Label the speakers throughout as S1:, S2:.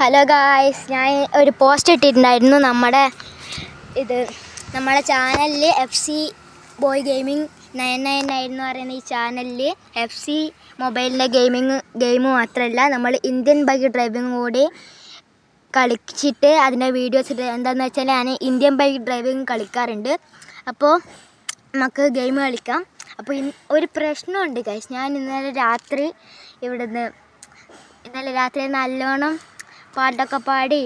S1: Hello guys, ഞാൻ ഒരു post ഇട്ടിട്ടുണ്ടായിരുന്നു നമ്മുടെ ചാനലിൽ FC ബോയ് ഗെയിമിംഗ് 999 എന്ന് പറയുന്ന ഈ ചാനലിൽ FC മൊബൈലിൻ്റെ ഗെയിം മാത്രമല്ല നമ്മൾ ഇന്ത്യൻ ബൈക്ക് ഡ്രൈവിംഗ് കൂടി കളിച്ചിട്ട് അതിൻ്റെ വീഡിയോസ് എന്താണെന്ന് വെച്ചാൽ ഞാൻ ഇന്ത്യൻ ബൈക്ക് ഡ്രൈവിംഗ് കളിക്കാറുണ്ട്. അപ്പോൾ നമുക്ക് ഗെയിം കളിക്കാം. അപ്പോൾ ഒരു പ്രശ്നമുണ്ട് ഗൈസ്. ഞാൻ ഇന്നലെ രാത്രി നല്ലോണം പാട്ടൊക്കെ പാടി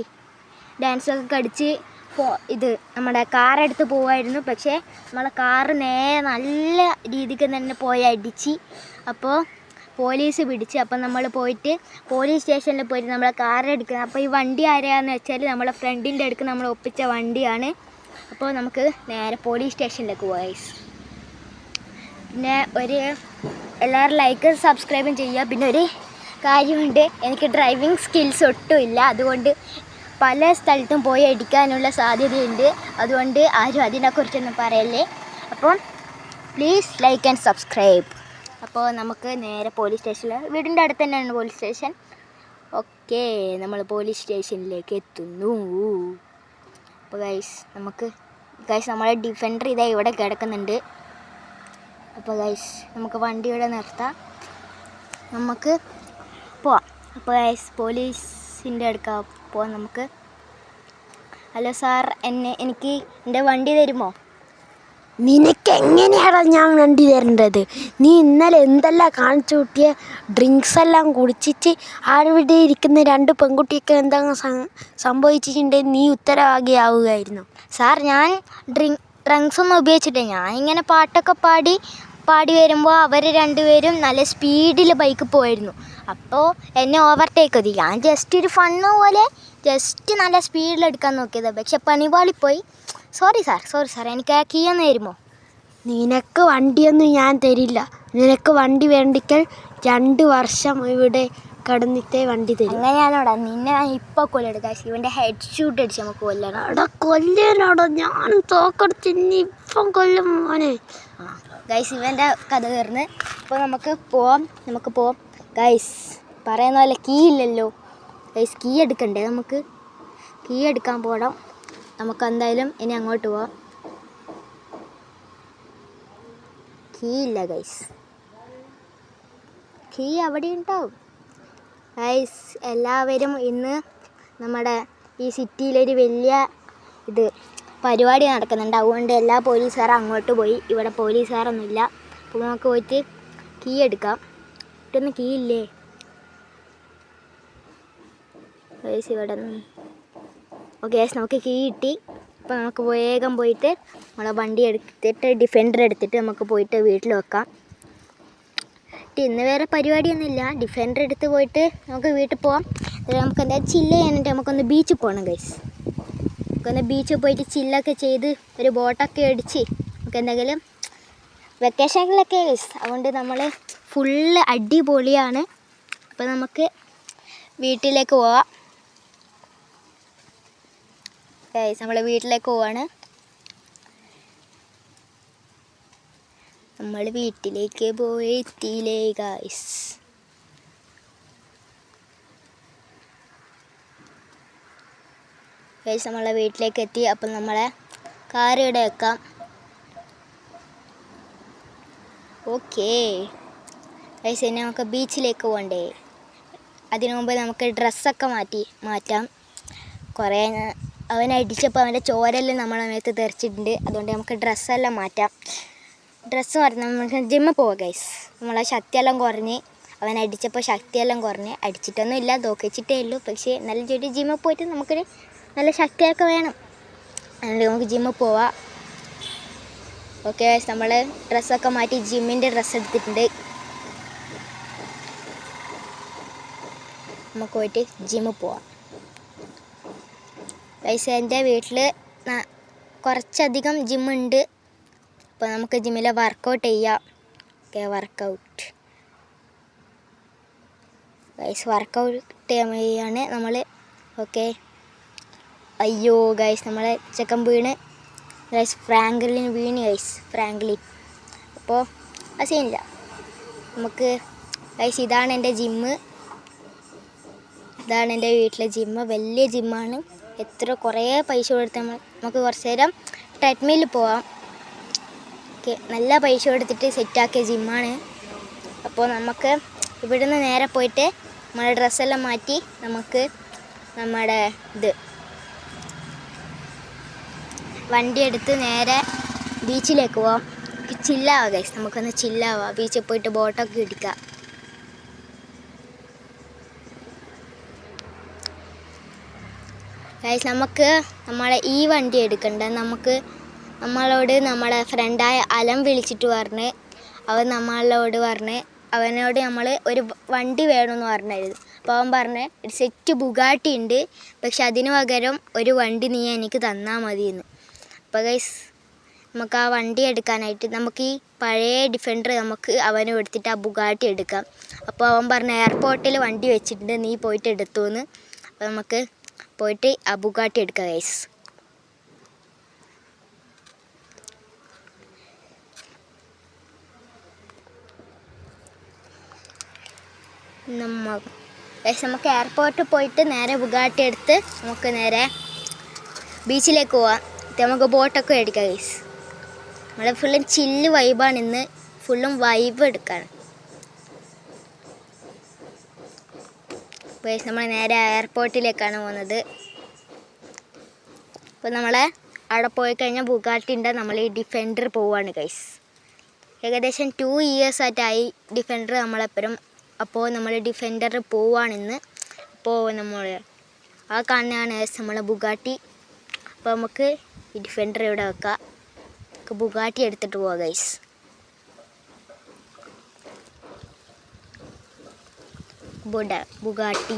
S1: ഡാൻസൊക്കെ കളിച്ച് നമ്മുടെ കാറെടുത്ത് പോവായിരുന്നു. പക്ഷേ നമ്മളെ കാറ് നല്ല രീതിക്ക് തന്നെ പോയി അടിച്ച്. അപ്പോൾ പോലീസ് പിടിച്ച്. അപ്പോൾ നമ്മൾ പോയിട്ട് പോലീസ് സ്റ്റേഷനിൽ പോയിട്ട് നമ്മളെ കാറെടുക്കുന്നത്. അപ്പോൾ ഈ വണ്ടി ആരാന്ന് വെച്ചാൽ നമ്മളെ ഫ്രണ്ടിൻ്റെ അടുക്ക് നമ്മൾ ഒപ്പിച്ച വണ്ടിയാണ്. അപ്പോൾ നമുക്ക് നേരെ പോലീസ് സ്റ്റേഷനിലേക്ക് പോയി. പിന്നെ എല്ലാവരും ലൈക്കും സബ്സ്ക്രൈബും ചെയ്യുക. പിന്നെ ഒരു കാര്യമുണ്ട്, എനിക്ക് ഡ്രൈവിംഗ് സ്കിൽസ് ഒട്ടുമില്ല. അതുകൊണ്ട് പല സ്ഥലത്തും പോയി അടിക്കാനുള്ള സാധ്യതയുണ്ട്. അതുകൊണ്ട് ആരും അതിനെക്കുറിച്ചൊന്നും പറയല്ലേ. അപ്പോൾ പ്ലീസ് ലൈക്ക് ആൻഡ് സബ്സ്ക്രൈബ്. അപ്പോൾ നമുക്ക് നേരെ പോലീസ് സ്റ്റേഷനിൽ, വീടിൻ്റെ അടുത്ത് തന്നെയാണ് പോലീസ് സ്റ്റേഷൻ. ഓക്കെ, നമ്മൾ പോലീസ് സ്റ്റേഷനിലേക്ക് എത്തുന്നു. അപ്പോൾ ഗൈസ് നമ്മളെ ഡിഫൻഡർ ഇതാ ഇവിടെ കിടക്കുന്നുണ്ട്. അപ്പോൾ ഗൈസ് നമുക്ക് വണ്ടി ഇവിടെ നിർത്താം, നമുക്ക് പോവാം. അപ്പോൾ ഗൈസ് പോലീസിൻ്റെ അടുക്കാൻ പോവാം നമുക്ക്. ഹലോ സാർ, എനിക്ക് എൻ്റെ വണ്ടി തരുമോ?
S2: നിനക്ക് എങ്ങനെയാണ് ഞാൻ വണ്ടി തരേണ്ടത്? നീ ഇന്നലെ എന്തെല്ലാം കാണിച്ചു കൂട്ടിയ ഡ്രിങ്ക്സ് എല്ലാം കുടിച്ചിട്ട് അവിടെ ഇരിക്കുന്ന 2 പെൺകുട്ടിയൊക്കെ എന്തെങ്കിലും സംഭവിച്ചിട്ടുണ്ടെങ്കിൽ നീ ഉത്തരവാദിയാവുകയായിരുന്നു.
S1: സാർ, ഞാൻ ഡ്രിങ്ക്സ് ഒന്നും ഉപയോഗിച്ചിട്ടില്ല. ഞാൻ ഇങ്ങനെ പാട്ടൊക്കെ പാടി വരുമ്പോൾ അവർ 2 പേരും നല്ല സ്പീഡിൽ ബൈക്ക് പോയിരുന്നു. അപ്പോൾ എന്നെ ഓവർടേക്ക് ചെയ്തു. ഞാൻ ജസ്റ്റ് ഒരു ഫണ്ണ് പോലെ നല്ല സ്പീഡിൽ എടുക്കാൻ നോക്കിയത്. പക്ഷെ പണിപാളിപ്പോയി. സോറി സാർ, എനിക്ക് ആ കീ ഒന്ന് തരുമോ?
S2: നിനക്ക് വണ്ടിയൊന്നും ഞാൻ തരില്ല. നിനക്ക് വണ്ടി വേണ്ടിക്കൽ 2 വർഷം ഇവിടെ കിടന്നിട്ടേ വണ്ടി തരും.
S1: അങ്ങനെയാണോടാ? നിന്നെ ഞാൻ ഇപ്പോൾ കൊല്ലെടുക്കാം. ഇവൻ്റെ ഹെഡ് ഷൂട്ട് അടിച്ച് നമുക്ക് കൊല്ലണം.
S2: അവിടെ കൊല്ലാനോടാ? ഞാൻ തോക്കെടുത്ത് ഇനി ഇപ്പം കൊല്ലും മോനെ.
S1: ഗൈസ്, ഇവൻ്റെ കഥ തീർന്ന്. അപ്പോൾ നമുക്ക് പോവാം. ഗൈസ് പറയുന്ന പോലെ കീ ഇല്ലല്ലോ. ഗൈസ് കീ എടുക്കണ്ടേ? നമുക്ക് കീ എടുക്കാൻ പോകണം. നമുക്ക് എന്തായാലും ഇനി അങ്ങോട്ട് പോവാം. കീ ഇല്ല ഗൈസ്, കീ അവിടെ ഉണ്ടാവും. ഗൈസ് എല്ലാവരും ഇന്ന് നമ്മുടെ ഈ സിറ്റിയിലൊരു വലിയ പരിപാടി നടക്കുന്നുണ്ട്. അതുകൊണ്ട് എല്ലാ പോലീസുകാരും അങ്ങോട്ട് പോയി. ഇവിടെ പോലീസുകാരൊന്നുമില്ല. അപ്പോൾ നമുക്ക് പോയിട്ട് കീ എടുക്കാം. ഇട്ടൊന്നും കീ ഇല്ലേ ഗൈസ് ഇവിടെ? ഓക്കെ ഗൈസ്, നമുക്ക് കീ കിട്ടി. അപ്പോൾ നമുക്ക് വേഗം പോയിട്ട് നമ്മളെ വണ്ടി എടുത്തിട്ട് ഡിഫൻഡർ എടുത്തിട്ട് നമുക്ക് പോയിട്ട് വീട്ടിൽ വെക്കാം. ഇന്ന് വേറെ പരിപാടിയൊന്നുമില്ല. ഡിഫൻഡർ എടുത്ത് പോയിട്ട് നമുക്ക് വീട്ടിൽ പോവാം. നമുക്ക് എന്തായാലും ചില്ല് ചെയ്യാനായിട്ട് നമുക്കൊന്ന് ബീച്ചിൽ പോകണം ഗൈസ്. നമുക്കൊന്ന് ബീച്ചിൽ പോയിട്ട് ചില്ലൊക്കെ ചെയ്ത് ഒരു ബോട്ടൊക്കെ അടിച്ച് നമുക്ക് എന്തെങ്കിലും വെക്കേഷനിലൊക്കെ ഗൈസ്. അതുകൊണ്ട് നമ്മൾ ഫുള്ള് അടിപൊളിയാണ്. അപ്പോൾ നമുക്ക് വീട്ടിലേക്ക് പോവാം ഗൈസ്. നമ്മൾ വീട്ടിലേക്ക് പോവാണ്. നമ്മൾ വീട്ടിലേക്ക് പോയെത്തിയില്ലേ ഗൈസ്. നമ്മളെ വീട്ടിലേക്ക് എത്തി. അപ്പം നമ്മളെ കാർ ഇവിടെ വെക്കാം. ഓക്കെ ഗൈസ്, ഇനി നമുക്ക് ബീച്ചിലേക്ക് പോകണ്ടേ? അതിനു മുമ്പ് നമുക്ക് ഡ്രസ്സൊക്കെ മാറ്റാം. കുറേ അവനടിച്ചപ്പോൾ അവൻ്റെ ചോരെല്ലാം നമ്മളെ മേത്ത് തെറിച്ചിട്ടുണ്ട്. അതുകൊണ്ട് നമുക്ക് ഡ്രസ്സെല്ലാം മാറ്റാം. ഡ്രസ്സ് മാറ്റുന്ന നമുക്ക് ജിമ്മിൽ പോവാം ഗൈസ്. നമ്മളെ ശക്തിയെല്ലാം കുറഞ്ഞ്, അവനടിച്ചപ്പോൾ ശക്തിയെല്ലാം കുറഞ്ഞ്, അടിച്ചിട്ടൊന്നും ഇല്ല, തോക്കിച്ചിട്ടേ ഉള്ളൂ. പക്ഷേ നല്ല ജോലി ജിമ്മിൽ പോയിട്ട് നമുക്കൊരു നല്ല ശക്തിയൊക്കെ വേണം. അതുകൊണ്ട് നമുക്ക് ജിമ്മിൽ പോവാം. ഓക്കെ ഗൈസ്, നമ്മൾ ഡ്രസ്സൊക്കെ മാറ്റി ജിമ്മിൻ്റെ ഡ്രസ്സ് എടുത്തിട്ടുണ്ട്. നമുക്ക് പോയിട്ട് ജിമ്മിൽ പോവാം ഗൈസ്. എൻ്റെ വീട്ടിൽ കുറച്ചധികം ജിമ്മുണ്ട്. അപ്പോൾ നമുക്ക് ജിമ്മിൽ വർക്കൗട്ട് ചെയ്യാം. ഓക്കെ, വർക്കൗട്ട് ഗൈസ്, വർക്കൗട്ട് ചെയ്യാണ് നമ്മൾ. ഓക്കെ, അയ്യോ ഗൈസ്, നമ്മളെ ചെക്കൻ വീണ് ഗൈസ്. ഫ്രാങ്ക്ലിൻ വീണ് ഗൈസ്, ഫ്രാങ്ക്ലിൻ. അപ്പോൾ അത് സീനില്ല. നമുക്ക് ഗൈസ് ഇതാണ് എൻ്റെ ജിമ്മ്. ഇതാണ് എൻ്റെ വീട്ടിലെ ജിമ്മ്. വലിയ ജിമ്മാണ്. കുറേ പൈസ കൊടുത്ത് നമുക്ക് കുറച്ച് നേരം ട്രെഡ്മില്ലിൽ പോവാം. ഓക്കെ, നല്ല പൈസ കൊടുത്തിട്ട് സെറ്റാക്കിയ ജിമ്മാണ്. അപ്പോൾ നമുക്ക് ഇവിടുന്ന് നേരെ പോയിട്ട് നമ്മുടെ ഡ്രസ്സെല്ലാം മാറ്റി നമുക്ക് നമ്മുടെ വണ്ടി എടുത്ത് നേരെ ബീച്ചിലേക്ക് പോവാം. ചില്ലാവാം ഗൈസ്, നമുക്കൊന്ന് ചില്ലാവാം. ബീച്ചിൽ പോയിട്ട് ബോട്ടൊക്കെ ഇടിക്കാം. ഗൈസ്, നമുക്ക് നമ്മളെ ഈ വണ്ടി എടുക്കണ്ട. നമ്മളോട് നമ്മളെ ഫ്രണ്ടായ അലം വിളിച്ചിട്ട് പറഞ്ഞ് നമ്മളോട് പറഞ്ഞ് അവനോട് നമ്മൾ ഒരു വണ്ടി വേണമെന്ന് പറഞ്ഞായിരുന്നു. അപ്പോൾ അവൻ പറഞ്ഞ് ഒരു സെറ്റ് ബുഗാട്ടി ഉണ്ട്, പക്ഷെ അതിന് പകരം ഒരു വണ്ടി നീ എനിക്ക് തന്നാൽ മതിയെന്ന്. അപ്പോൾ ഗൈസ്, നമുക്ക് ആ വണ്ടി എടുക്കാനായിട്ട് നമുക്ക് ഈ പഴയ ഡിഫൻഡർ നമുക്ക് അവനും എടുത്തിട്ട് ആ ബുഗാട്ടി എടുക്കാം. അപ്പോൾ അവൻ പറഞ്ഞ എയർപോർട്ടിൽ വണ്ടി വെച്ചിട്ടുണ്ട്, നീ പോയിട്ട് എടുത്തോന്ന്. അപ്പോൾ നമുക്ക് പോയിട്ട് ആ ബുഗാട്ടി എടുക്കാം ഗൈസ്. നമുക്ക് എയർപോർട്ടിൽ പോയിട്ട് നേരെ ബുഗാട്ടി എടുത്ത് നമുക്ക് നേരെ ബീച്ചിലേക്ക് പോവാം. നമുക്ക് ബോട്ടൊക്കെ എടുക്കാം ഗൈസ്. നമ്മളെ ഫുള്ളും ചില്ല് വൈബാണ് ഇന്ന്. ഫുള്ളും വൈബ് എടുക്കാൻ ഗൈസ്. നമ്മൾ നേരെ എയർപോർട്ടിലേക്കാണ് പോകുന്നത്. അപ്പോൾ നമ്മളെ അവിടെ പോയി കഴിഞ്ഞാൽ ബുഗാട്ടി ഉണ്ട്, നമ്മൾ ഈ ഡിഫൻഡർ പോവാണ് ഗൈസ്. ഏകദേശം 2 years ആയിട്ടായി ഡിഫൻഡർ നമ്മളെപ്പോഴും. അപ്പോൾ നമ്മൾ ഡിഫൻഡർ പോവാണിന്ന്. അപ്പോൾ നമ്മൾ ആ കാണുന്നതാണ് നമ്മളെ ബുഗാട്ടി. അപ്പോൾ നമുക്ക് ഈ ഡിഫൻഡർ ഇവിടെ വെക്കാം. നമുക്ക് ബുഗാട്ടി എടുത്തിട്ട് പോവാം ഗൈസ്. ബുഗാട്ടി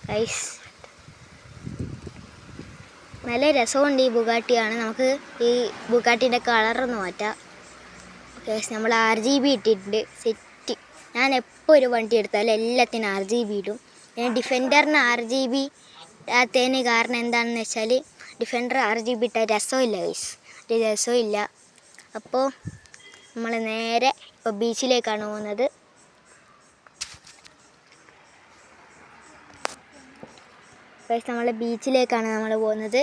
S1: ഗൈസ്, നല്ല രസമുണ്ട് ഈ ബുഗാട്ടിയാണ്. നമുക്ക് ഈ ബുഗാട്ടീൻ്റെ കളറൊന്ന് മാറ്റാം ഗൈസ്. നമ്മൾ RGB ഇട്ടിട്ടുണ്ട്, സെറ്റ്. ഞാൻ എപ്പോൾ ഒരു വണ്ടി എടുത്താലും എല്ലാത്തിനും RGB ഇടും. ഞാൻ ഡിഫൻഡറിന് RGB ഇടാത്തതിന് കാരണം എന്താണെന്ന് വെച്ചാൽ ഡിഫൻഡർ RGB ഇട്ടാൽ രസമില്ല ഗൈസ്, ഒരു രസമില്ല. അപ്പോൾ നമ്മൾ നേരെ ഇപ്പോൾ ബീച്ചിലേക്കാണ് പോകുന്നത്. ഗൈസ്, നമ്മൾ ബീച്ചിലേക്കാണ് നമ്മൾ പോകുന്നത്.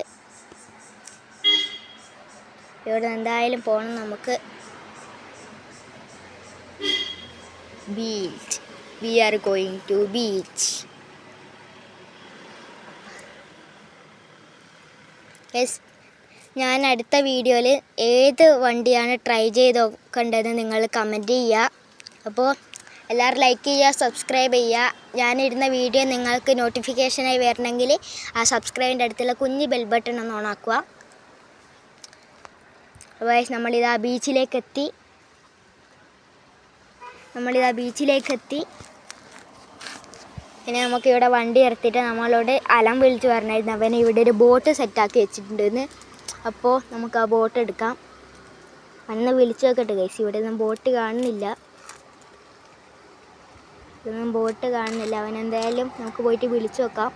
S1: ഇവിടെ എന്തായാലും പോകണം നമുക്ക്. Beach, we are going to beach. Yes, ഞാൻ അടുത്ത വീഡിയോയിൽ ഏത് വണ്ടിയാണ് ട്രൈ ചെയ്ത് നോക്കേണ്ടതെന്ന് നിങ്ങൾ കമൻറ്റ് ചെയ്യുക. അപ്പോൾ എല്ലാവരും ലൈക്ക് ചെയ്യുക, സബ്സ്ക്രൈബ് ചെയ്യുക. ഞാനിടുന്ന വീഡിയോ നിങ്ങൾക്ക് നോട്ടിഫിക്കേഷനായി വരണമെങ്കിൽ ആ സബ്സ്ക്രൈബിൻ്റെ അടുത്തുള്ള കുഞ്ഞ് ബെൽ ബട്ടൺ ഒന്ന് ഓണാക്കുക. അപ്പോൾ നമ്മളിതാ ബീച്ചിലേക്കെത്തി. പിന്നെ നമുക്കിവിടെ വണ്ടി നിർത്തിയിട്ട് നമ്മളോട് അലം വിളിച്ച് പറഞ്ഞായിരുന്നു അവനെ ഇവിടെ ഒരു ബോട്ട് സെറ്റാക്കി വെച്ചിട്ടുണ്ടെന്ന്. അപ്പോൾ നമുക്ക് ആ ബോട്ട് എടുക്കാം. അന്ന് വിളിച്ചു നോക്കട്ടെ ഗൈസ്. ഇവിടെ ഒന്നും ബോട്ട് കാണുന്നില്ല. അവനെന്തായാലും നമുക്ക് പോയിട്ട് വിളിച്ചു നോക്കാം.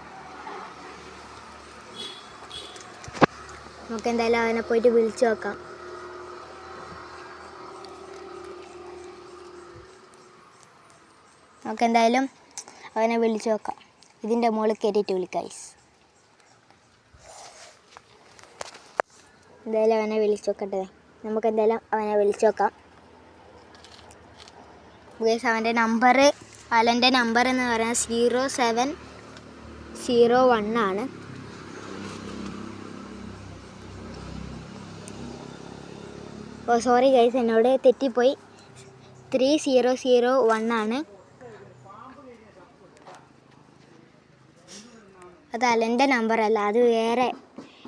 S1: നമുക്കെന്തായാലും അവനെ പോയിട്ട് വിളിച്ചു നോക്കാം. നമുക്കെന്തായാലും അവനെ വിളിച്ചു നോക്കാം. ഇതിൻ്റെ മുകളിൽ കയറിയിട്ട് വിളിക്കാം. എന്തായാലും അവനെ വിളിച്ചു നോക്കട്ടെ. നമുക്കെന്തായാലും അവനെ വിളിച്ചു നോക്കാം. അവൻ്റെ നമ്പർ, അലൻ്റെ നമ്പർ എന്ന് പറയുന്നത് 0701 ആണ്. ഓ സോറി ഗൈസ്, എന്നോട് തെറ്റിപ്പോയി. 3001 ആണ്. അത് അലൻ്റെ നമ്പറല്ല, അത് വേറെ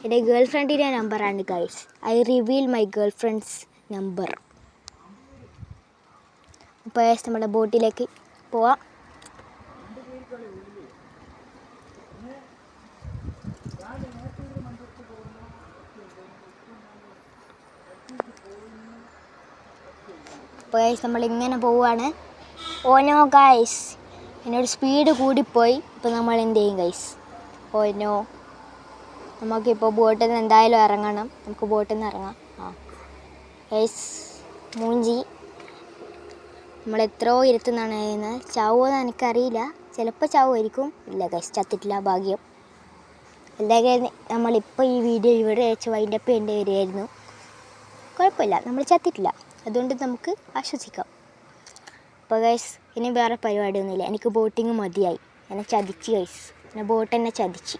S1: എൻ്റെ ഗേൾ ഫ്രണ്ടിൻ്റെ നമ്പറാണ് guys. I reveal my girl friends number. അപ്പോൾ നമ്മുടെ ബോട്ടിലേക്ക് പോവാം. അപ്പോൾ നമ്മളിങ്ങനെ പോവുകയാണ്. ഓനോ ഗൈസ്, എന്നോട് സ്പീഡ് കൂടിപ്പോയി. ഇപ്പോൾ നമ്മൾ എന്ത് ചെയ്യും ഗൈസ്? ഓനോ, നമുക്കിപ്പോൾ ബോട്ടിൽ നിന്ന് എന്തായാലും ഇറങ്ങണം. നമുക്ക് ബോട്ടിൽ നിന്ന് ഇറങ്ങാം. ഗൈസ്, മൂഞ്ചി നമ്മൾ എത്രയോ ഇരുത്തുന്നാണ് കഴിയുന്നത്. ചാവുമെന്ന് എനിക്കറിയില്ല, ചിലപ്പോൾ ചാവുമായിരിക്കും. ഇല്ല ഗൈസ്, ചത്തിട്ടില്ല, ഭാഗ്യം. എന്തായാലും നമ്മളിപ്പോൾ ഈ വീഡിയോ ഇവിടെ വെച്ച് വൈൻഡപ്പ് ചെയ്യേണ്ടി വരികയായിരുന്നു. കുഴപ്പമില്ല, നമ്മൾ ചത്തിട്ടില്ല, അതുകൊണ്ട് നമുക്ക് ആശ്വസിക്കാം. അപ്പോൾ ഗൈസ് ഇനി വേറെ പരിപാടിയൊന്നുമില്ല. എനിക്ക് ബോട്ടിങ് മതിയായി. എന്നെ ചതിച്ച് ഗൈസ്, എന്നെ ബോട്ട് എന്നെ ചതിച്ച്.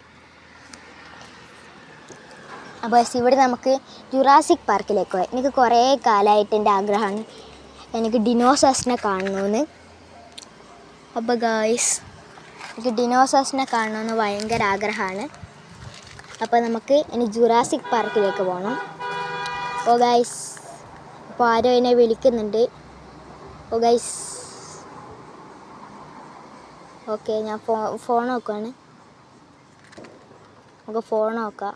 S1: അപ്പോൾ ഇവിടെ നമുക്ക് ജുറാസിക് പാർക്കിലേക്ക് പോയി. എനിക്ക് കുറേ കാലമായിട്ട് എൻ്റെ ആഗ്രഹമാണ് എനിക്ക് ഡിനോസേഴ്സിനെ കാണണമെന്ന്. അപ്പോൾ ഗൈസ് എനിക്ക് ഡിനോസേഴ്സിനെ കാണണമെന്ന് ഭയങ്കര ആഗ്രഹമാണ്. അപ്പോൾ നമുക്ക് ഇനി ജുറാസിക് പാർക്കിലേക്ക് പോകണം. ഓ ഗൈസ്, അപ്പോൾ ആരോ എന്നെ വിളിക്കുന്നുണ്ട്. ഓ ഗൈസ്, ഓക്കെ, ഞാൻ ഫോൺ നോക്കുകയാണ്. നമുക്ക് ഫോൺ നോക്കാം.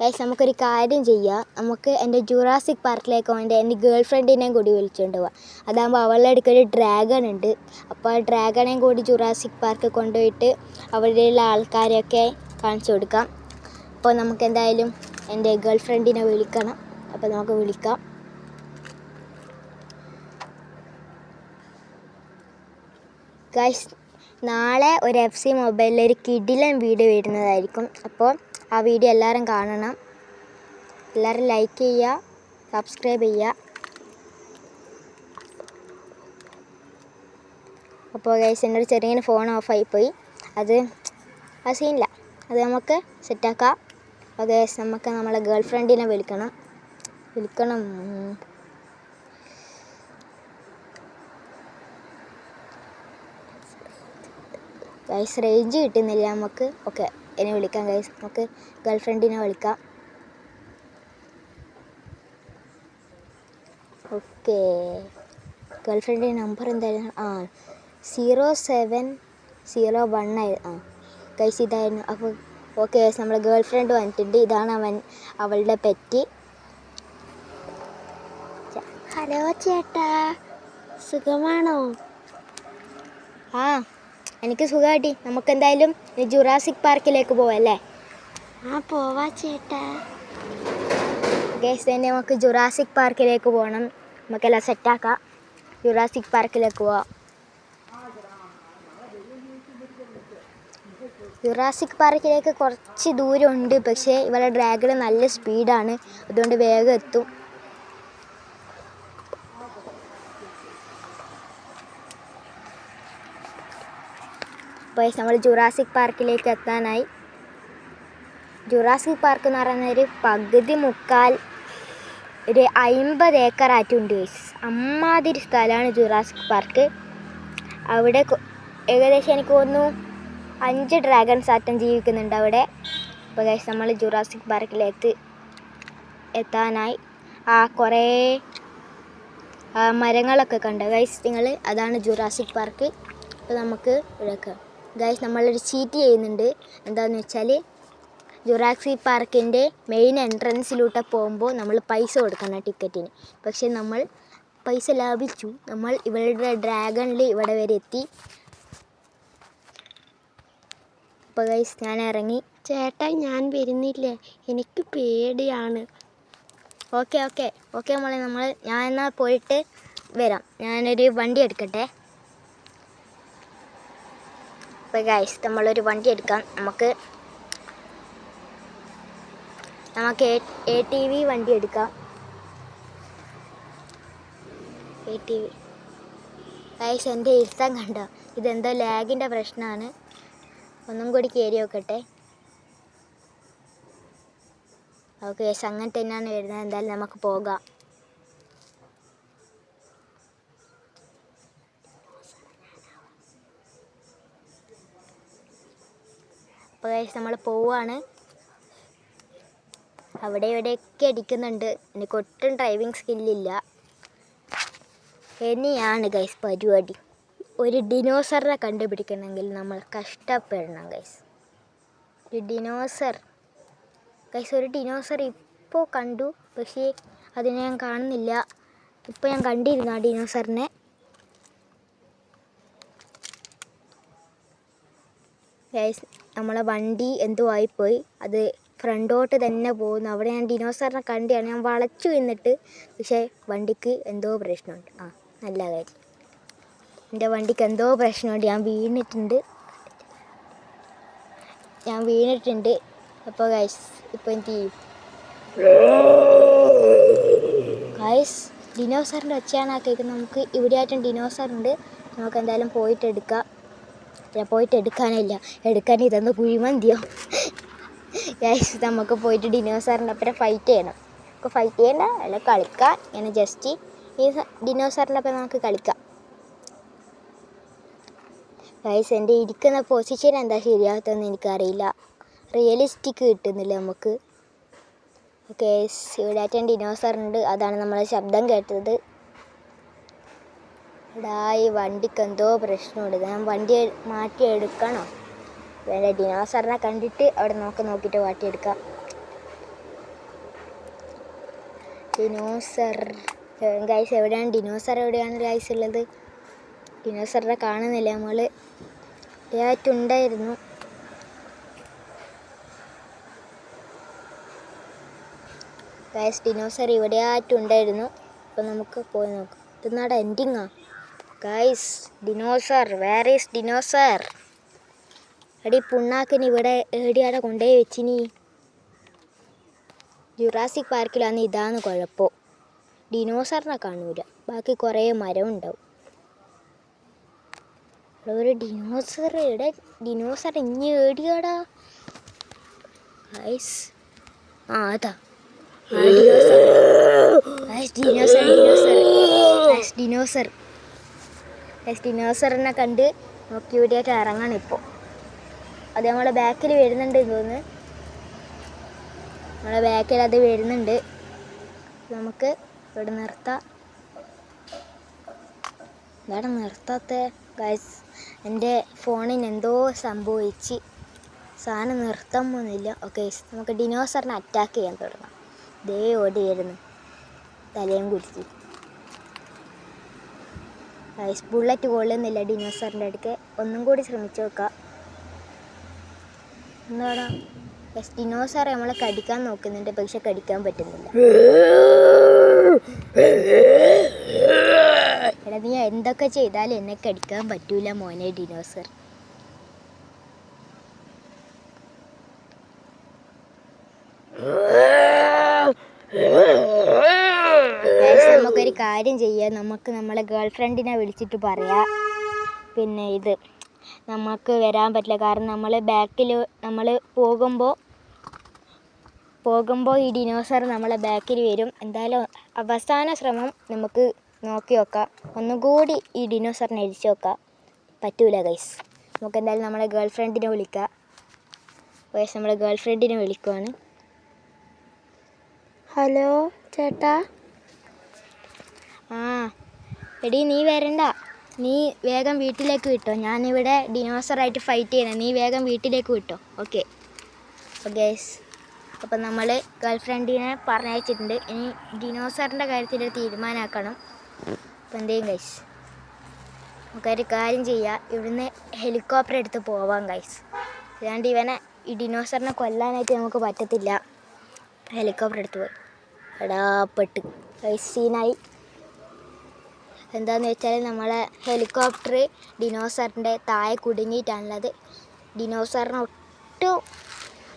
S1: ഗൈസ് നമുക്കൊരു കാര്യം ചെയ്യാം. നമുക്ക് എൻ്റെ ജുറാസിക് പാർക്കിലേക്ക് പോകേണ്ട എൻ്റെ ഗേൾ ഫ്രണ്ടിനെയും കൂടി വിളിച്ചുകൊണ്ട് പോവാം. അതാകുമ്പോൾ അവളുടെ അടുത്തൊരു ഡ്രാഗൺ ഉണ്ട്. അപ്പോൾ ആ ഡ്രാഗണേയും കൂടി ജുറാസിക് പാർക്ക് കൊണ്ടുപോയിട്ട് അവിടെയുള്ള ആൾക്കാരെയൊക്കെ കാണിച്ചു കൊടുക്കാം. അപ്പോൾ നമുക്ക് എന്തായാലും എൻ്റെ ഗേൾ ഫ്രണ്ടിനെ വിളിക്കണം. അപ്പോൾ നമുക്ക് വിളിക്കാം. ഗൈസ് നാളെ ഒരു FC മൊബൈലിൽ ഒരു കിടിലൻ വീഡിയോ വരുന്നതായിരിക്കും. അപ്പോൾ ആ വീഡിയോ എല്ലാവരും കാണണം. എല്ലാവരും ലൈക്ക് ചെയ്യുക, സബ്സ്ക്രൈബ് ചെയ്യുക. അപ്പോൾ ഗൈസ് എൻ്റെ ഒരു ചെറിയ ഫോൺ ഓഫായിപ്പോയി. അത് സീനില്ല, അത് നമുക്ക് സെറ്റാക്കാം. അപ്പോൾ ഗൈസ് നമുക്ക് നമ്മളെ ഗേൾ ഫ്രണ്ടിനെ വിളിക്കണം. ഗൈസ് റേഞ്ച് കിട്ടുന്നില്ല നമുക്ക്. ഓക്കെ, എന്നെ വിളിക്കാം ഗൈസ്. നമുക്ക് ഗേൾ ഫ്രണ്ടിനെ വിളിക്കാം. ഓക്കെ, ഗേൾ ഫ്രണ്ടിൻ്റെ നമ്പർ എന്തായാലും 0701 ഗൈസ് ഇതായിരുന്നു. അപ്പോൾ ഓക്കെ ഗൈസ്, നമ്മളെ ഗേൾ ഫ്രണ്ട് വന്നിട്ടുണ്ട്. ഇതാണ് അവളുടെ പെറ്റ്.
S2: ഹലോ ചേട്ടാ, സുഖമാണോ?
S1: എനിക്ക് സുഖമായിട്ട്. നമുക്കെന്തായാലും ജുറാസിക് പാർക്കിലേക്ക് പോവല്ലേ?
S2: പോവാ ചേട്ടാ.
S1: ഗൈസ് തന്നെ നമുക്ക് ജുറാസിക് പാർക്കിലേക്ക് പോകണം. നമുക്കെല്ലാം സെറ്റാക്കാം. ജുറാസിക് പാർക്കിലേക്ക് പോവാം. ജുറാസിക് പാർക്കിലേക്ക് കുറച്ച് ദൂരമുണ്ട്. പക്ഷേ ഇവളുടെ ഡ്രാഗൺ നല്ല സ്പീഡാണ്, അതുകൊണ്ട് വേഗം എത്തും. അപ്പോൾ നമ്മൾ ജുറാസിക് പാർക്കിലേക്ക് എത്താനായി. ജുറാസിക് പാർക്ക് എന്ന് പറയുന്ന പകുതി മുക്കാൽ ഒരു 50 ഏക്കറായിട്ടുണ്ട് ഗൈസ്. അമ്മാതിരി സ്ഥലമാണ് ജുറാസിക് പാർക്ക്. അവിടെ ഏകദേശം എനിക്ക് തോന്നുന്നു 5 ഡ്രാഗൺസ് ആറ്റം ജീവിക്കുന്നുണ്ട് അവിടെ. അപ്പോൾ ഗൈസ് നമ്മൾ ജുറാസിക് പാർക്കിലേക്ക് എത്താനായി. കുറേ മരങ്ങളൊക്കെ കണ്ടു ഗൈസ് നിങ്ങൾ. അതാണ് ജുറാസിക് പാർക്ക്. അപ്പോൾ നമുക്ക് ഇവിടെയൊക്കെ ഗൈസ് നമ്മളൊരു ചീറ്റ് ചെയ്യുന്നുണ്ട്. എന്താണെന്ന് വെച്ചാൽ ജുറാസിക് പാർക്കിൻ്റെ മെയിൻ എൻട്രൻസിലൂടെ പോകുമ്പോൾ നമ്മൾ പൈസ കൊടുക്കണം ടിക്കറ്റിന്. പക്ഷേ നമ്മൾ പൈസ ലാഭിച്ചു. നമ്മൾ ഇവളുടെ ഡ്രാഗണിൽ ഇവിടെ വരെ എത്തി. അപ്പോൾ ഗൈസ് ഞാൻ ഇറങ്ങി.
S2: ചേട്ടാ ഞാൻ വരുന്നില്ല, എനിക്ക് പേടിയാണ്.
S1: ഓക്കെ മോളെ, ഞാൻ എന്നാൽ പോയിട്ട് വരാം. ഞാനൊരു വണ്ടി എടുക്കട്ടെ. അപ്പോൾ ഗൈസ് നമ്മളൊരു വണ്ടി എടുക്കാം. നമുക്ക് ATV വണ്ടി എടുക്കാം. ATV ഗൈസ് എൻ്റെ ഇരുത്താൻ കണ്ടോ? ഇതെന്തോ ലാഗിൻ്റെ പ്രശ്നമാണ്. ഒന്നും കൂടി കയറി നോക്കട്ടെ. ഓക്കെ ഗൈസ് അങ്ങനെ തന്നെയാണ് വരുന്നത്. എന്തായാലും നമുക്ക് പോകാം. അപ്പോൾ ഗൈസ് നമ്മൾ പോവുകയാണ്. അവിടെ ഇവിടെയൊക്കെ അടിക്കുന്നുണ്ട്. എനിക്ക് ഒട്ടും ഡ്രൈവിംഗ് സ്കില്ലില്ല. ഇനിയാണ് ഗൈസ് പരിപാടി. ഒരു ഡിനോസറിനെ കണ്ടുപിടിക്കണമെങ്കിൽ നമ്മൾ കഷ്ടപ്പെടണം ഗൈസ്. ഒരു ഡിനോസർ ഇപ്പോൾ കണ്ടു, പക്ഷേ അതിനെ ഞാൻ കാണുന്നില്ല. ഇപ്പോൾ ഞാൻ കണ്ടിരുന്നു ആ ഡിനോസറിനെ. ഗൈസ് നമ്മളെ വണ്ടി എന്തോ ആയിപ്പോയി. അത് ഫ്രണ്ടോട്ട് തന്നെ പോകുന്നു. അവിടെ ഞാൻ ഡിനോസറിനെ കണ്ടാണ്. ഞാൻ വളച്ചു നിന്നിട്ട്, പക്ഷേ വണ്ടിക്ക് എന്തോ പ്രശ്നമുണ്ട്. നല്ല കാര്യം. എൻ്റെ വണ്ടിക്ക് എന്തോ പ്രശ്നമുണ്ട്. ഞാൻ വീണിട്ടുണ്ട്. അപ്പോൾ ഗൈസ് ഇപ്പോൾ എന്ത് ചെയ്യും? ഗൈസ് ഡിനോസറിൻ്റെ ഒച്ചയാണ് ആ കേൾക്കുന്നത്. നമുക്ക് ഇവിടെയായിട്ടും ഡിനോസറുണ്ട്. നമുക്ക് എന്തായാലും പോയിട്ട് എടുക്കാം. എടുക്കാൻ ഇതൊന്ന് കുഴിമന്തിയോ. ഗൈസ് നമുക്ക് പോയിട്ട് ഡിനോസറിൻ്റെ ഒപ്പം ഫൈറ്റ് ചെയ്യണം. നമുക്ക് ഫൈറ്റ് ചെയ്യണ്ട, അല്ല കളിക്കാം. ഇങ്ങനെ ജസ്റ്റ് ഈ ഡിനോസറിൻ്റെ ഒപ്പം നമുക്ക് കളിക്കാം. ഗൈസ് എൻ്റെ ഇരിക്കുന്ന പൊസിഷൻ എന്താ ശരിയാകത്തെന്ന് എനിക്കറിയില്ല. റിയലിസ്റ്റിക് കിട്ടുന്നില്ല നമുക്ക്. ഓക്കെ ഇവിടെ ആയിട്ട് ഡിനോസറുണ്ട്. അതാണ് നമ്മൾ ശബ്ദം കേട്ടത്. എടാ ഈ വണ്ടിക്ക് എന്തോ പ്രശ്നമുണ്ട്. ഞാൻ വണ്ടി മാറ്റിയെടുക്കണോ? വേണ്ട, ഡിനോസറിനെ കണ്ടിട്ട് അവിടെ നോക്കിയിട്ട് മാറ്റിയെടുക്കാം. ഡിനോസർ ഗൈസ് എവിടെയാണ് ഡിനോസർ? എവിടെയാണ് ഗൈസ് ഉള്ളത്? ഡിനോസറിനെ കാണുന്നില്ല. നമ്മൾ ആയിട്ടുണ്ടായിരുന്നു. ഗൈസ് ഡിനോസർ ഇവിടെ ആയിട്ടുണ്ടായിരുന്നു. അപ്പോൾ നമുക്ക് പോയി നോക്കാം. ഇതെന്നാടെ എൻഡിങ്ങാ guys? Dinosaur, where is dinosaur? എടി പുണ്ണാക്കിന് ഇവിടെ എവിടെയാണ് കൊണ്ടുപോയി വെച്ചിനി? ജുറാസിക് പാർക്കിലാണ്. ഇതാണ് കുഴപ്പം. ഡിനോസറിനെ കാണൂല. ബാക്കി കുറേ മരം ഉണ്ടാവും. ഒരു ഡിനോസർ ഇവിടെ. ഡിനോസർ ഇനി ഏടിയാടാ ഗൈസ്? അതാ ഡിനോസറിനെ കണ്ട് നോക്കി ഇവിടെയായിട്ട് ഇറങ്ങണം ഇപ്പോൾ. അത് നമ്മളെ ബാക്കിൽ വരുന്നുണ്ട് തോന്നുന്നു. നമ്മളെ ബാക്കിൽ അത് വരുന്നുണ്ട്. നമുക്ക് ഇവിടെ നിർത്താം. ഇവിടെ നിർത്താത്ത ഗൈസ്, എൻ്റെ ഫോണിന് എന്തോ സംഭവിച്ച് സാധനം നിർത്താൻ പോകുന്നില്ല. ഓക്കെ നമുക്ക് ഡിനോസറിനെ അറ്റാക്ക് ചെയ്യാൻ തുടങ്ങാം. ദേ ഓടിയായിരുന്നു തലയും കുടിച്ച്. ഗൈസ് ബുള്ളറ്റ് കൊള്ളുന്നില്ല ഡിനോസറിൻ്റെ അടുക്ക്. ഒന്നും കൂടി ശ്രമിച്ചു നോക്കാം. എന്താണ് ഗൈസ്? ഡിനോസർ നമ്മളെ കടിക്കാൻ നോക്കുന്നുണ്ട്, പക്ഷെ കടിക്കാൻ പറ്റുന്നില്ല. എടാ നീ എന്തൊക്കെ ചെയ്താലും എന്നെ കടിക്കാൻ പറ്റൂല മോനെ ഡിനോസർ. നമുക്കൊരു കാര്യം ചെയ്യാം. നമുക്ക് നമ്മളെ ഗേൾ ഫ്രണ്ടിനെ വിളിച്ചിട്ട് പറയാം. പിന്നെ ഇത് നമുക്ക് വരാൻ പറ്റില്ല. കാരണം നമ്മൾ പോകുമ്പോൾ ഈ ഡിനോസർ നമ്മളെ ബാക്കിൽ വരും. എന്തായാലും അവസാന ശ്രമം നമുക്ക് നോക്കി നോക്കാം. ഒന്നുകൂടി ഈ ഡിനോസറിനെ അടിച്ചു നോക്കാം. പറ്റൂല ഗൈസ്. നമുക്ക് എന്തായാലും നമ്മളെ ഗേൾ ഫ്രണ്ടിനെ വിളിക്കാം. ഗൈസ് നമ്മളെ ഗേൾ ഫ്രണ്ടിനെ വിളിക്കുവാണ്. ഹലോ ചേട്ടാ. എടി നീ വരണ്ട. നീ വേഗം വീട്ടിലേക്ക് വിട്ടോ. ഞാനിവിടെ ഡിനോസറായിട്ട് ഫൈറ്റ് ചെയ്യണം. നീ വേഗം വീട്ടിലേക്ക് വിട്ടോ. ഓക്കെ ഗൈസ്, അപ്പം നമ്മൾ ഗേൾ ഫ്രണ്ടിനെ പറഞ്ഞയച്ചിട്ടുണ്ട്. ഇനി ഡിനോസറിൻ്റെ കാര്യത്തിൽ തീരുമാനമാക്കണം. അപ്പം എന്ത് ചെയ്യും ഗൈസ്? നമുക്കൊരു കാര്യം ചെയ്യാം. ഇവിടുന്ന് ഹെലികോപ്റ്റർ എടുത്ത് പോവാം ഗൈസ്. അല്ലാണ്ട് ഈ ഡിനോസറിനെ കൊല്ലാനായിട്ട് നമുക്ക് പറ്റത്തില്ല. ഹെലികോപ്റ്റർ എടുത്ത് പോയി പെട്ട് ഗൈസ് സീനായി. എന്താണെന്ന് വെച്ചാൽ നമ്മളെ ഹെലികോപ്റ്റർ ഡിനോസറിൻ്റെ താഴെ കുടുങ്ങിയിട്ടാണുള്ളത്. ഡിനോസറിനെ ഒട്ടും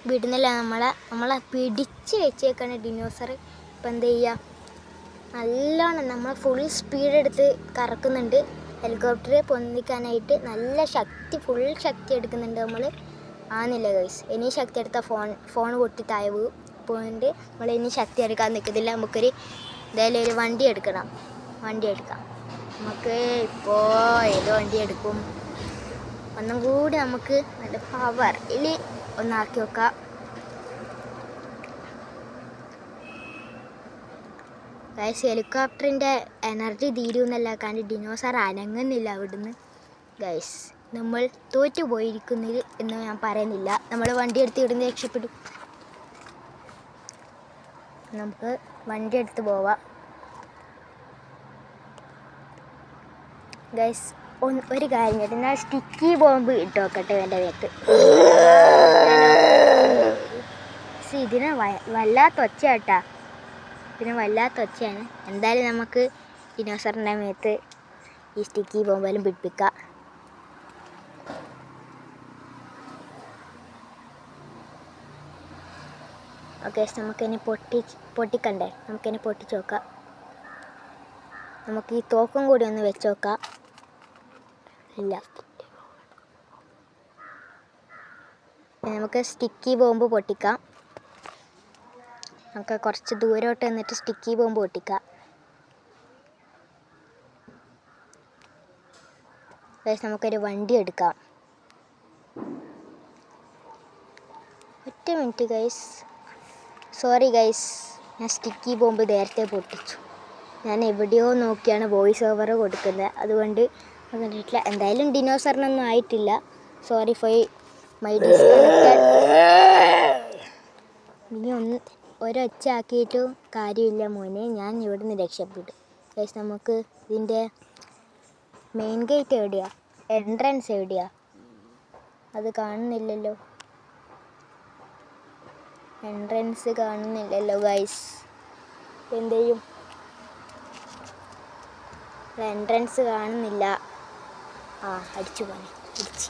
S1: വിടുന്നില്ല. നമ്മളെ പിടിച്ച് വെച്ചേക്കാണ് ഡിനോസർ. ഇപ്പം എന്ത് ചെയ്യുക? നല്ലോണം നമ്മൾ ഫുൾ സ്പീഡ് എടുത്ത് കറക്കുന്നുണ്ട്. ഹെലികോപ്റ്റർ പൊന്തിക്കാനായിട്ട് നല്ല ഫുൾ ശക്തി എടുക്കുന്നുണ്ട് നമ്മൾ. ആന്നില്ല ഗൈസ്. ഇനി ശക്തി എടുത്താൽ ഫോൺ പൊട്ടി താഴെ പോയിട്ട് നമ്മൾ ഇനി ശക്തി എടുക്കാൻ നിൽക്കുന്നില്ല. എന്തായാലും ഒരു വണ്ടി എടുക്കാം. നമുക്ക് ഇപ്പോൾ ഏത് വണ്ടി എടുക്കും? ഒന്നും കൂടി നമുക്ക് നല്ല പവറിൽ ഒന്നാക്കി വെക്കാം. ഗൈസ് ഹെലികോപ്റ്ററിൻ്റെ എനർജി തീരുമെന്നല്ല, കാരണം ഡിനോസർ അനങ്ങുന്നില്ല അവിടുന്ന്. ഗൈസ് നമ്മൾ തോറ്റു പോയിരിക്കുന്നത് എന്ന് ഞാൻ പറയുന്നില്ല. നമ്മൾ വണ്ടി എടുത്ത് ഇവിടുന്ന് രക്ഷപ്പെടും. നമുക്ക് വണ്ടി എടുത്ത് പോവാം. ഗൈസ് ഒരു കാര്യം കേട്ടോ, ഞാൻ സ്റ്റിക്കി ബോംബ് ഇട്ട് നോക്കട്ടെ എൻ്റെ വേത്ത്. ഇതിന് വല്ലാത്ത ഒച്ച കേട്ടാ. ഇതിന് വല്ലാത്ത ഒച്ചയാണ്. എന്തായാലും നമുക്ക് ഡിനോസറിൻ്റെ മേത്ത് ഈ സ്റ്റിക്കി ബോംബെല്ലാം പിടിപ്പിക്കുക. ഓക്കെ, നമുക്കിനി പൊട്ടിക്കണ്ടേ? നമുക്കിനി പൊട്ടിച്ച് നോക്കാം. നമുക്ക് ഈ തോക്കും കൂടി ഒന്ന് വെച്ച് നോക്കാം. ഇല്ല, നമുക്ക് സ്റ്റിക്കി ബോംബ് പൊട്ടിക്കാം. നമുക്ക് കുറച്ച് ദൂരോട്ട് വന്നിട്ട് സ്റ്റിക്കി ബോംബ് പൊട്ടിക്കാം. ഗൈസ്, നമുക്കൊരു വണ്ടി എടുക്കാം. ഒറ്റ മിനിറ്റ് ഗൈസ്, സോറി ഗൈസ്, ഞാൻ സ്റ്റിക്കി ബോംബ് നേരത്തെ പൊട്ടിച്ചു. ഞാൻ എവിടെയോ നോക്കിയാണ് വോയിസ് ഓവർ കൊടുക്കുന്നത്, അതുകൊണ്ട് കണ്ടിട്ടില്ല. എന്തായാലും ഡിനോസറിനൊന്നും ആയിട്ടില്ല. Sorry for my disconnected. ഇനി ഒരൊച്ച ആക്കിയിട്ടും കാര്യമില്ല മോനെ, ഞാൻ ഇവിടെ നിന്ന് രക്ഷപ്പെട്ടു. ഗൈസ്, നമുക്ക് ഇതിൻ്റെ മെയിൻ ഗേറ്റ് എവിടെയാ? എൻട്രൻസ് എവിടെയാ? അത് കാണുന്നില്ലല്ലോ. എൻട്രൻസ് കാണുന്നില്ലല്ലോ ഗൈസ്. എന്ത് ചെയ്യും? എൻട്രൻസ് കാണുന്നില്ല. അടിച്ചു പോനെ, അടിച്ച്.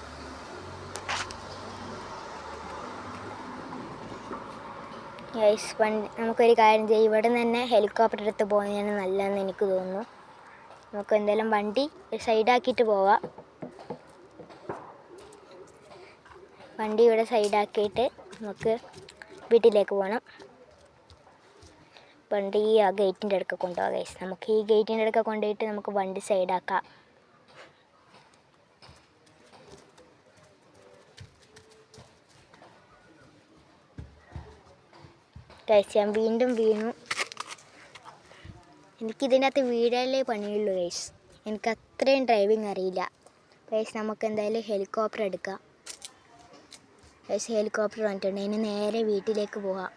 S1: ഗൈസ്, നമുക്കൊരു കാര്യം ചെയ്യും, ഇവിടെ നിന്ന് തന്നെ ഹെലികോപ്റ്റർ എടുത്ത് പോകുന്നതാണ് നല്ലതെന്ന് എനിക്ക് തോന്നുന്നു. നമുക്ക് എന്തായാലും വണ്ടി സൈഡാക്കിയിട്ട് പോവാം. വണ്ടി ഇവിടെ സൈഡാക്കിയിട്ട് നമുക്ക് വീട്ടിലേക്ക് പോകണം. വണ്ടി ആ ഗേറ്റിൻ്റെ അടുക്ക കൊണ്ടുപോകാം ഗൈസ്. നമുക്ക് ഈ ഗേറ്റിൻ്റെ അടുക്ക കൊണ്ടുപോയിട്ട് നമുക്ക് വണ്ടി സൈഡാക്കാം. ഗൈസ്, ഞാൻ വീണ്ടും വീണു. എനിക്കിതിനകത്ത് വീഴാനേ പണിയുള്ളൂ ഗൈസ്. എനിക്ക് അത്രയും ഡ്രൈവിങ് അറിയില്ല ഗൈസ്. നമുക്ക് എന്തായാലും ഹെലികോപ്റ്റർ എടുക്കാം ഗൈസ്. ഹെലികോപ്റ്റർ വന്നിട്ടുണ്ട്. ഇനി നേരെ വീട്ടിലേക്ക് പോകാം.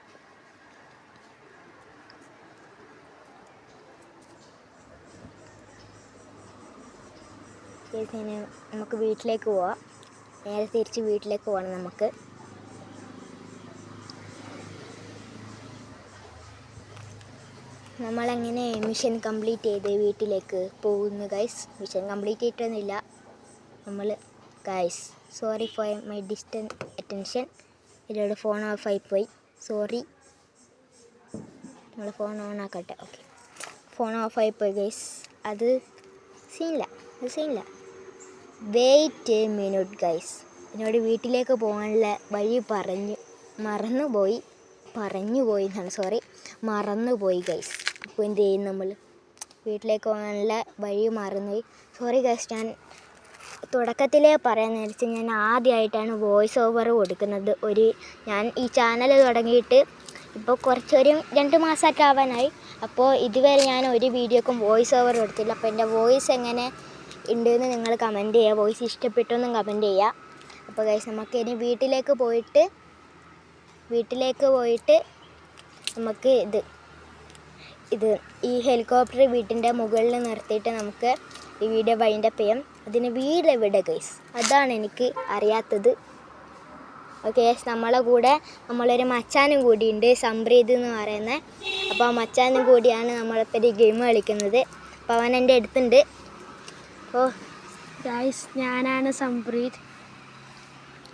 S1: ഗൈസ്, ഇനി നമുക്ക് വീട്ടിലേക്ക് പോവാം. നേരെ തിരിച്ച് വീട്ടിലേക്ക് പോകണം നമുക്ക്. നമ്മളങ്ങനെ മിഷൻ കംപ്ലീറ്റ് ചെയ്ത് വീട്ടിലേക്ക് പോകുന്നു ഗൈസ്. മിഷൻ കംപ്ലീറ്റ് ചെയ്തിട്ടൊന്നുമില്ല നമ്മൾ guys. Sorry for my distant attention. ഇതിലൂടെ ഫോൺ ഓഫായി പോയി, സോറി. നമ്മൾ ഫോൺ ഓൺ ആക്കട്ടെ. ഓക്കെ, ഫോൺ ഓഫായി പോയി ഗൈസ്. അത് സീനില്ല. Wait a minute guys. എന്നോട് വീട്ടിലേക്ക് പോകാനുള്ള വഴി മറന്നുപോയി ഗൈസ്. അപ്പോൾ എന്ത് ചെയ്യും? നമ്മൾ വീട്ടിലേക്ക് പോകാനുള്ള വഴി മറന്നുപോയി. Sorry guys. ഞാൻ തുടക്കത്തിലേ പറയാൻ നേരിച്ച് ഞാൻ ആദ്യമായിട്ടാണ് വോയിസ് ഓവർ കൊടുക്കുന്നത്. ഞാൻ ഈ ചാനൽ തുടങ്ങിയിട്ട് ഇപ്പോൾ ഒരു 2 മാസമൊക്കെ ആവാനായി. അപ്പോൾ ഇതുവരെ ഞാൻ ഒരു വീഡിയോക്കും വോയിസ് ഓവർ കൊടുത്തില്ല. അപ്പോൾ എൻ്റെ വോയിസ് എങ്ങനെ ഉണ്ടെന്ന് നിങ്ങൾ കമൻറ്റ് ചെയ്യുക. വോയിസ് ഇഷ്ടപ്പെട്ടെന്നും കമൻറ്റ് ചെയ്യുക. അപ്പോൾ ഗൈസ്, നമുക്ക് ഇനി വീട്ടിലേക്ക് പോയിട്ട് നമുക്ക് ഈ ഹെലികോപ്റ്റർ വീട്ടിൻ്റെ മുകളിൽ നിർത്തിയിട്ട് നമുക്ക് ഈ വീഡിയോ വൈൻഡപ്പ് ചെയ്യാം. അതിന് വീട് എവിടെ ഗൈസ്? അതാണ് എനിക്ക് അറിയാത്തത്. ഓക്കെ ഗൈസ്, നമ്മളെ കൂടെ നമ്മളൊരു മച്ചാനും കൂടിയുണ്ട്, സംപ്രീത് എന്ന് പറയുന്നത്. അപ്പോൾ ആ മച്ചാനും കൂടിയാണ് നമ്മളിപ്പോൾ ഈ ഗെയിം കളിക്കുന്നത്. അപ്പോൾ അവൻ എൻ്റെ അടുത്തുണ്ട്.
S2: ഗൈസ്, ഞാനാണ് സംപ്രീത്.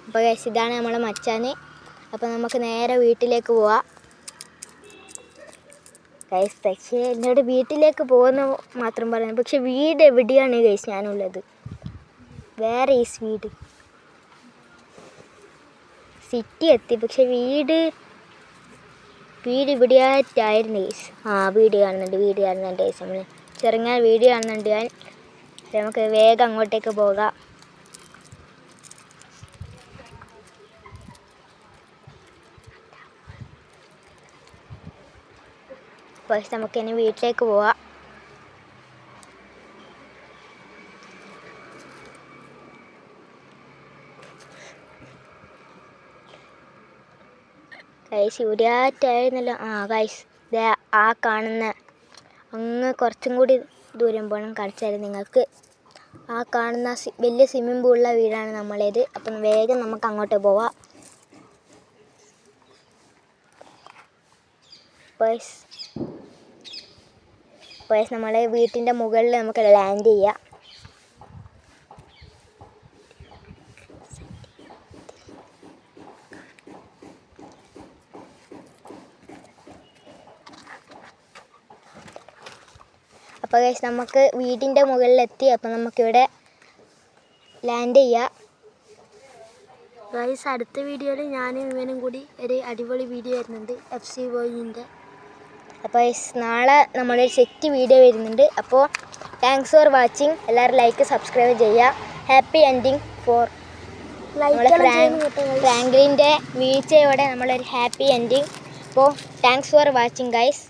S1: അപ്പോൾ ഗൈസ്, ഇതാണ് നമ്മളെ മച്ചാന്. അപ്പോൾ നമുക്ക് നേരെ വീട്ടിലേക്ക് പോവാം ഗൈസ്. പക്ഷേ എന്നോട് വീട്ടിലേക്ക് പോകുന്ന മാത്രം പറയുന്നത്, പക്ഷെ വീട് എവിടെയാണ് ഗൈസ് ഞാനുള്ളത്? വേറെ ഈ വീട് സിറ്റി എത്തി, പക്ഷെ വീട് ഇവിടെയായിട്ടായിരുന്നു ഗൈസ്. വീട് കാണുന്നുണ്ട് ഗൈസ്. നമ്മൾ ചെറുങ്ങനെ വീട് കാണുന്നുണ്ട് ഞാൻ. നമുക്ക് വേഗം അങ്ങോട്ടേക്ക് പോകാം. ഫസ്റ്റ് നമുക്കിനി വീട്ടിലേക്ക് പോവാം. ഗൈസ്, ഇവിടെയായിട്ടായിരുന്നല്ലോ. ഗൈസ്, ആ കാണുന്ന അങ്ങ് കുറച്ചും കൂടി ദൂരം പോകണം. കാണിച്ചായിരുന്നു നിങ്ങൾക്ക്. ആ കാണുന്ന വലിയ സ്വിമ്മിംഗ് പൂളുള്ള വീടാണ് നമ്മളേത്. അപ്പം വേഗം നമുക്ക് അങ്ങോട്ട് പോവാം. നമ്മളെ വീട്ടിൻ്റെ മുകളിൽ നമുക്ക് ലാൻഡ് ചെയ്യാം. അപ്പോൾ ഗൈസ് നമുക്ക് വീടിൻ്റെ മുകളിലെത്തി. അപ്പോൾ നമുക്കിവിടെ ലാൻഡ് ചെയ്യാം.
S2: ഗൈസ് അടുത്ത വീഡിയോയിൽ ഞാനും ഇവനും കൂടി ഒരു അടിപൊളി വീഡിയോ വരുന്നുണ്ട് FC ബോയിൻ്റെ.
S1: അപ്പോൾ ഗൈസ് നാളെ നമ്മളൊരു സെറ്റ് വീഡിയോ വരുന്നുണ്ട്. അപ്പോൾ താങ്ക്സ് ഫോർ വാച്ചിങ്. എല്ലാവരും ലൈക്ക് സബ്സ്ക്രൈബ് ചെയ്യുക. ഹാപ്പി എൻഡിങ് ഫോർ നമ്മളെ ഫ്രാങ്ക്ലിൻ്റെ വീഴ്ചയോടെ നമ്മളൊരു ഹാപ്പി എൻഡിങ്. അപ്പോൾ താങ്ക്സ് ഫോർ വാച്ചിങ് ഗൈസ്.